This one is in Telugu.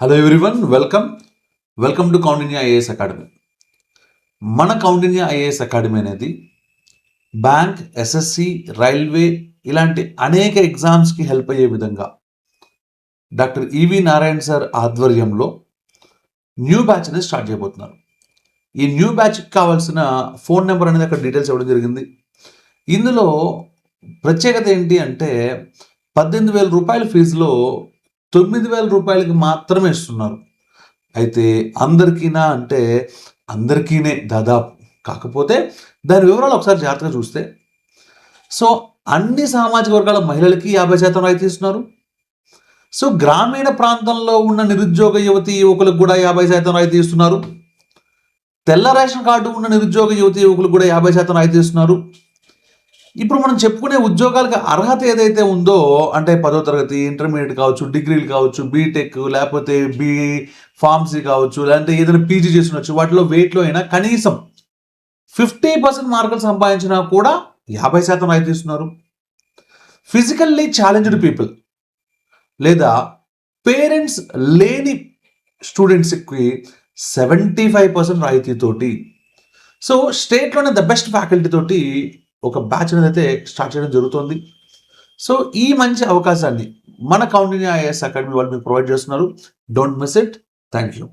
Hello everyone, welcome to Kaundinya IAS academy. మన కౌండిన్య ఐఏఎస్ అకాడమీ అనేది బ్యాంక్, ఎస్ఎస్సి, రైల్వే ఇలాంటి అనేక ఎగ్జామ్స్కి హెల్ప్ అయ్యే విధంగా డాక్టర్ ఈవి నారాయణ్ సార్ ఆధ్వర్యంలో న్యూ బ్యాచ్ అనేది స్టార్ట్ చేయబోతున్నారు. ఈ న్యూ బ్యాచ్కి కావాల్సిన ఫోన్ నెంబర్ అనేది అక్కడ డీటెయిల్స్ ఇవ్వడం జరిగింది. ఇందులో ప్రత్యేకత ఏంటి అంటే 18,000 రూపాయల ఫీజులో 9,000 రూపాయలకి మాత్రమే ఇస్తున్నారు. అయితే అందరికీనా అంటే అందరికీనే దాదాపు. కాకపోతే దాని వివరాలు ఒకసారి జాగ్రత్తగా చూస్తే, సో అన్ని సామాజిక వర్గాల మహిళలకి 50% రాయితీ ఇస్తున్నారు. సో గ్రామీణ ప్రాంతంలో ఉన్న నిరుద్యోగ యువతి యువకులకు కూడా 50% రాయితీ ఇస్తున్నారు. తెల్ల రేషన్ కార్డు ఉన్న నిరుద్యోగ యువతి యువకులకు కూడా 50% రాయితీ ఇస్తున్నారు. ఇప్పుడు మనం చెప్పుకునే ఉద్యోగాలకు అర్హత ఏదైతే ఉందో, అంటే 10వ తరగతి, ఇంటర్మీడియట్ కావచ్చు, డిగ్రీలు కావచ్చు, బీటెక్, లేకపోతే ఫార్మసీ కావచ్చు, లేదంటే ఏదైనా పీజీ చేస్తుండొచ్చు, వాటిలో వెయిట్లో అయినా కనీసం 50% మార్కులు సంపాదించినా కూడా 50% రాయితీ ఇస్తున్నారు. ఫిజికల్లీ ఛాలెంజ్డ్ పీపుల్ లేదా పేరెంట్స్ లేని స్టూడెంట్స్కి 75% రాయితీతోటి, సో స్టేట్లోనే ద బెస్ట్ ఫ్యాకల్టీ తోటి ఒక బ్యాచ్ అనేది అయితే స్టార్ట్ చేయడం జరుగుతుంది. సో ఈ మంచి అవకాశాన్ని మన కౌండిన్య ఐఏఎస్ అకాడమీ వాళ్ళు మీకు ప్రొవైడ్ చేస్తున్నారు. Don't miss it. Thank you.